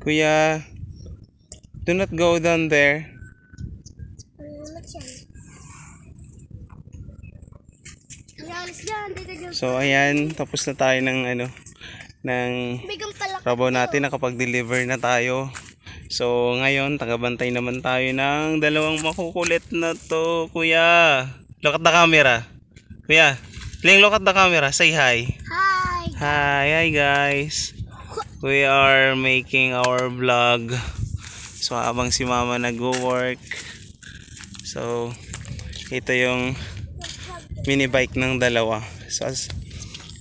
Kuya, do not go down there. So ayan, tapos na tayo ng trabaho natin, nakapag-deliver na tayo. So ngayon, tagabantay naman tayo ng dalawang makukulit na to, kuya. Look at the camera. Kuya, look at the camera. Say hi. Hi guys. We are making our vlog. So habang si mama nag-work. So ito yung mini bike ng dalawa. So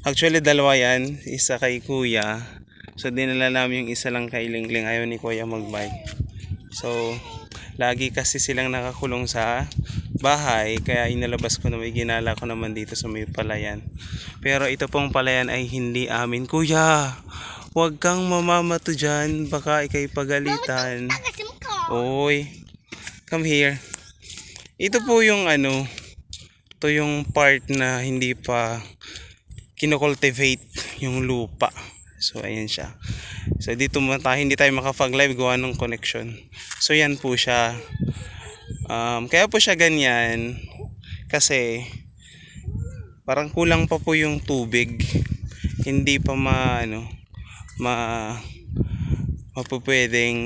actually dalawa yan, isa kay kuya. So dinala namin yung isa lang kay Lingling, ayaw ni kuya magbike. So lagi kasi silang nakakulong sa bahay, kaya inalabas ko na, may ginala ko naman dito sa may palayan. Pero ito pong palayan ay hindi amin. Kuya, huwag kang mamamato dyan, baka ikay pagalitan. Oy, come here. Ito po yung ito yung part na hindi pa kinocultivate yung lupa. So ayan siya. So dito hindi tayo makapag-live gawa ng connection. So yan po siya. Kaya po siya ganyan kasi parang kulang pa po yung tubig. Hindi pa mapupwedeng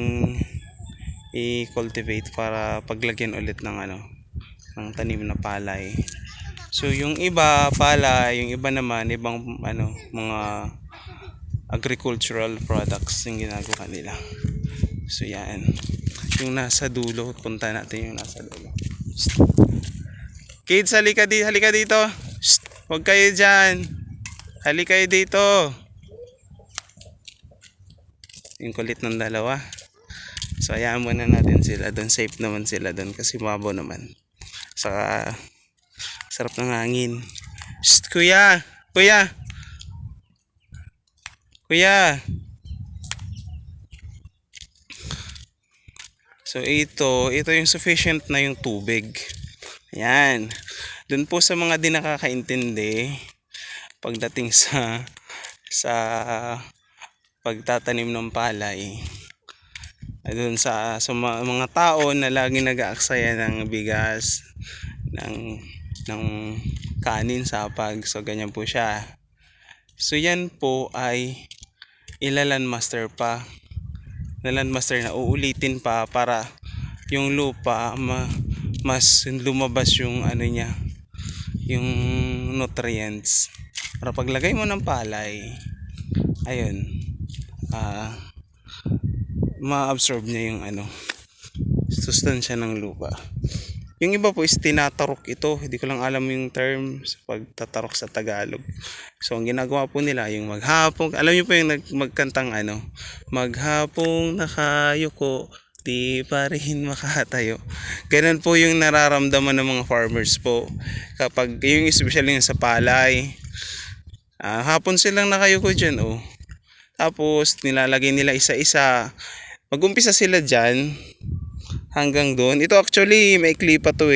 i-cultivate para paglagyan ulit ng ng tanim na palay. So yung iba palay, yung iba naman ibang mga agricultural products yung ginagawa nila. So yan. Yung nasa dulo, punta natin yung nasa dulo. Kids, halika dito. Shh, huwag kayo dyan. Halika kayo dito. Yung kulit ng dalawa. So hayaan muna natin sila doon. Safe naman sila doon kasi mabaw naman. Saka sarap ng hangin. Shh, kuya. So ito yung sufficient na yung tubig. Ayan. Doon po sa mga di nakakaintindi pagdating sa pagtatanim ng palay. Doon sa mga tao na laging nag-aaksaya ng bigas, ng kanin, sapag. So ganyan po siya. So yan po ay ilalan master pa. Land master na uulitin pa para yung lupa mas lumabas yung niya, yung nutrients, para paglagay mo ng palay, ayun, ma-absorb niya yung sustansya ng lupa. Yung iba po is tinatarok ito. Hindi ko lang alam yung term sa pagtatarok sa Tagalog. So ang ginagawa po nila yung maghapong, alam niyo po yung magkantang maghapong nakayuko, di pa rin makatayo. Ganun po yung nararamdaman ng mga farmers po kapag yung especially yung sa palay. Hapon silang nakayuko dyan, tapos nilalagay nila isa-isa. Mag-umpisa sila dyan hanggang doon. Ito actually maikli pa to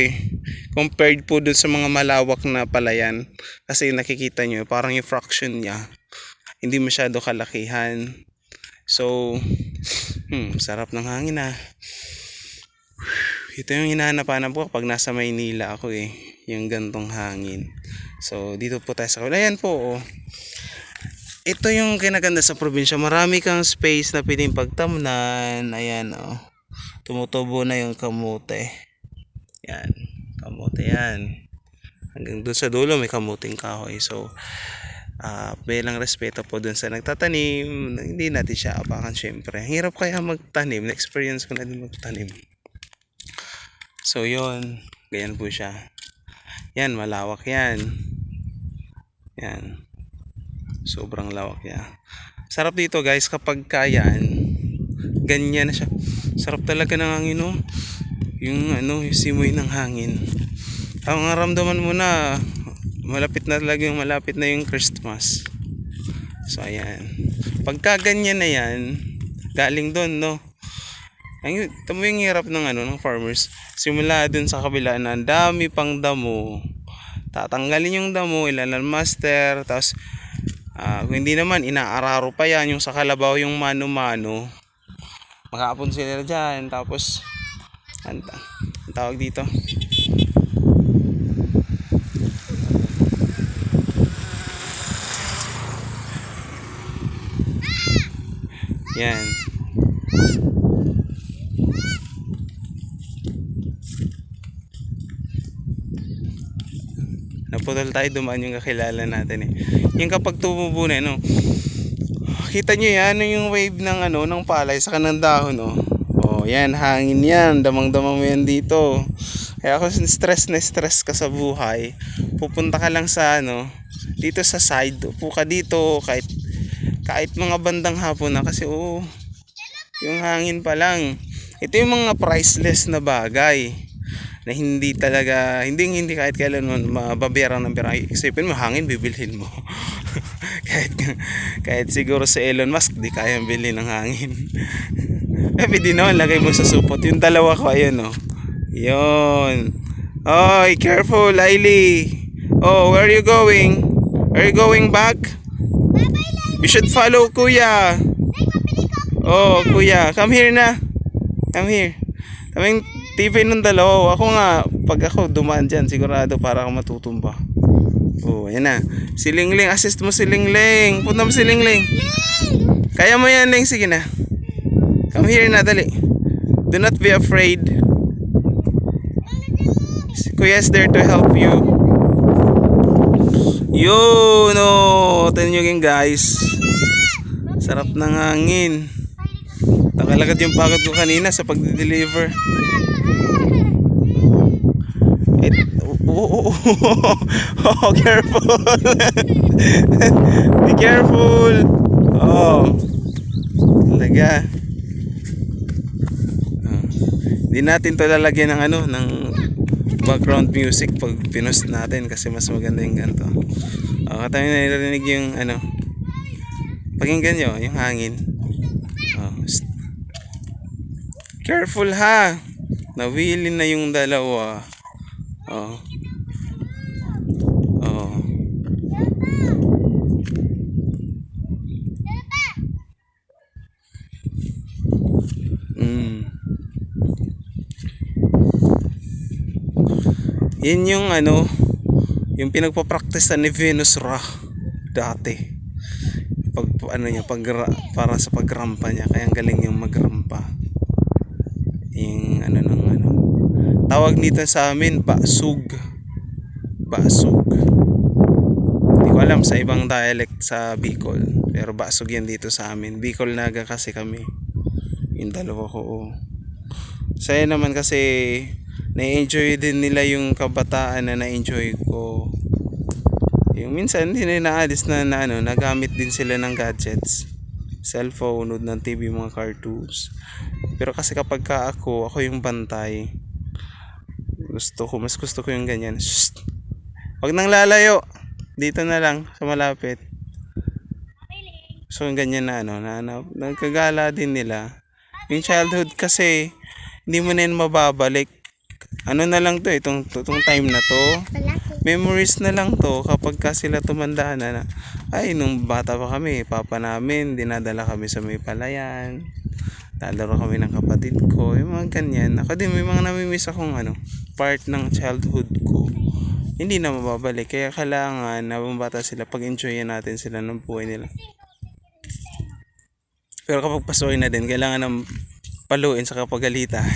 compared po dun sa mga malawak na palayan, kasi nakikita nyo parang yung fraction niya hindi masyado kalakihan. So sarap ng hangin ito yung hinahanap-hanap ko pag nasa Maynila ako yung gantong hangin. So dito po tayo sa ayan po ito yung kinaganda sa probinsya, marami kang space na pwedeng pagtamnan. Ayan tumutubo na yung kamote. Yan, kamote yan. Hanggang doon sa dulo may kamuting kahoy. So, bilang respeto po doon sa nagtatanim, hindi natin siya apakan syempre. Hirap kaya magtanim, na-experience ko na din magtanim. So, yun. Ganyan po siya. Yan, malawak yan. Yan. Sobrang lawak yan. Sarap dito guys kapag kayan. Ganyan na siya. Sarap talaga ng hangin yung yung simoy ng hangin. Ang naramdaman mo na malapit na yung Christmas. So ayan. Pagka ganyan na yan, galing doon tamo yung hirap ng farmers. Simula doon sa kabila na ang dami pang damo. Tatanggalin yung damo, ilalan master, tapos kung hindi naman inaararo pa yan yung sa kalabaw yung mano-mano. Makapon sila dyan. Tapos, ang tawag dito. Yan. Naputol tayo, dumaan yung kakilala natin eh. Yung kapag tumubo na, no? Kita nyo yan, yung wave ng ng palay sa kanang dahon, no? Oh, yan, hangin yan. Damang-damang mo yan dito. Kaya ako stress na stress ka sa buhay, pupunta ka lang sa dito sa side. Upo ka dito kahit mga bandang hapon na kasi yung hangin pa lang. Ito yung mga priceless na bagay na hindi talaga, hindi kahit kailan mo mababayaran ng pera. Isipin mo, hangin, bibilhin mo. kahit siguro si Elon Musk, di kayang bilhin ng hangin. Pwede naman, lagay mo sa supot. Yung dalawa ko, ayun Yun. Oy, careful, Laili. Oh, where are you going? Are you going back? You should follow Kuya. Oh, Kuya, come here na. Come here. Kaming TV nung dalawa. Ako nga, pag ako dumaan dyan, sigurado para ako matutumba. Oh, yan na. Si Lingling, assist mo si Lingling. Punta mo si Lingling. Kaya mo yan, Ling. Sige na. Come here na, dali. Do not be afraid. Si Kuya is there to help you. Yun, tignan nyo yun, guys. Sarap ng hangin. Nakalagad yung pagod ko kanina sa pagde-deliver. Careful. Be careful. Talaga. Hindi natin to lalagyan ng ng background music pag pinost natin kasi mas maganda yung ganito. Katabi na narinig yung pakinggan nyo yung hangin. Careful ha. Nawili na yung dalawa. Yan yung yung pinagpa-practice ni Venus Ra dati. Para sa pagrampa niya, kaya ang galing yung magrampa. Yung tawag nito sa amin, basug. Hindi ko alam sa ibang dialect sa Bicol, pero basug yan dito sa amin. Bicol Naga kasi kami, yung dalawa ko. Saya naman kasi na-enjoy din nila yung kabataan na na-enjoy ko. Yung minsan hindi na naalis na nagamit din sila ng gadgets, cellphone, nood ng TV, mga cartoons. Pero kasi kapag ako yung bantay, mas gusto ko yung ganyan. Shh! Wag nang lalayo, dito na lang sa malapit. So yung ganyan na nagkagala din nila. Yung childhood kasi hindi mo na yun mababalik. Na lang to, itong time na to, memories na lang to. Kapag sila tumanda na, ay nung bata pa kami, papa namin dinadala kami sa may palayan, lalaro kami ng kapatid ko, yung mga ganyan. Ako din may mga namimiss akong part ng childhood ko, hindi na mababalik. Kaya kailangan na bata sila, pag-enjoyin natin sila ng buhay nila. Pero kapag pasukin na din, kailangan ng paluin sa kapagalitan.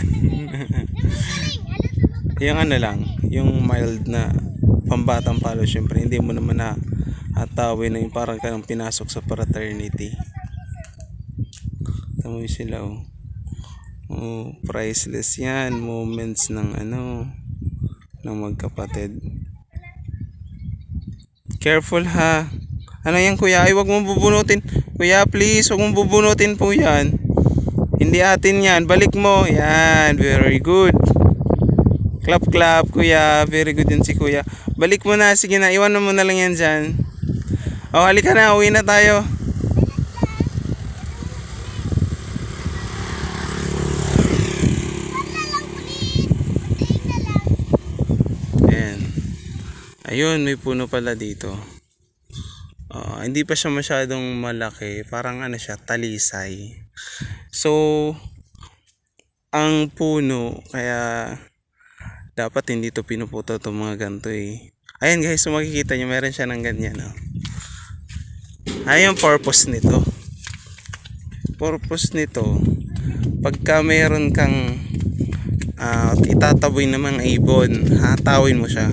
Yung lang, yung mild na pambatang palo, syempre hindi mo naman na atawin na yung parang ka nang pinasok sa fraternity. Tamoy sila priceless yan, moments ng ng magkapatid. Careful ha. Yan, Kuya, ay wag mong bubunutin. Kuya, please, wag mong bubunutin po yan. Hindi atin yan, balik mo. Yan, very good. Clap clap, Kuya. Very good yan si Kuya. Balik mo na. Sige na. Iwan mo na lang yan dyan. Halika na. Uwi na tayo. Ayan. Ayun. May puno pala dito. Hindi pa siya masyadong malaki. Parang siya, talisay. So, ang puno, kaya dapat hindi to pinuputo itong mga ganito eh. Ayan guys, so makikita nyo meron siya ng ganyan. Oh. Ayan yung purpose nito. Purpose nito, pagka meron kang itataboy ng mga ibon, hatawin mo siya.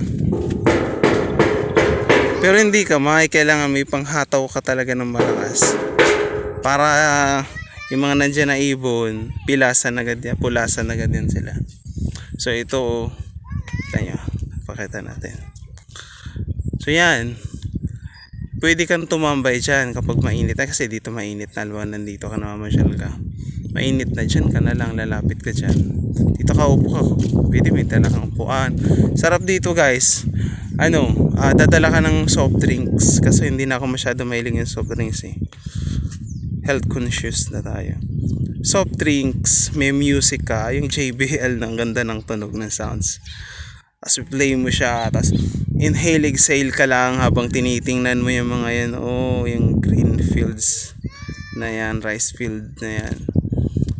Pero hindi ka kailangan may panghataw ka talaga ng malakas. Para yung mga nandyan na ibon, pulasan agad yan sila. So ito, tayo, pakita natin. So yan, pwede kang tumambay dyan kapag mainit. Kasi dito mainit na, nandito ka namamasyal ka. Mainit na dyan ka na lang, lalapit ka dyan. Dito ka upo ka, pwede may dala kang upuan. Sarap dito guys. Dadala ka ng soft drinks. Kasi hindi na ako masyado mahilig yung soft drinks eh. Health conscious na tayo. Soft drinks, may music ka, yung JBL, ng ganda ng tunog ng sounds. Tapos play mo siya, tapos inhale, exhale ka lang habang tinitingnan mo yung mga yan. Oh, yung green fields na yan, rice field na yan.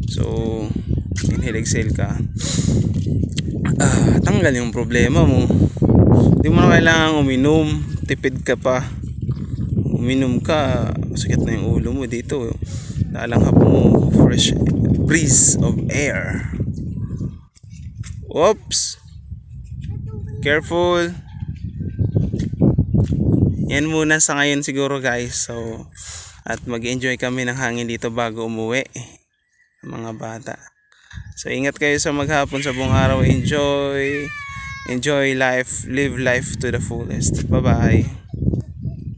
So, inhale, exhale ka. Tanggal yung problema mo. Hindi mo na kailangan uminom, tipid ka pa. Uminom ka, sakit na yung ulo mo dito. Nalanghap mo fresh breeze of air. Oops! Careful! Yan muna sa ngayon siguro guys. So, at mag-enjoy kami ng hangin dito bago umuwi. Mga bata. So, ingat kayo sa maghapon, sa buong araw. Enjoy life, live life to the fullest. Bye-bye.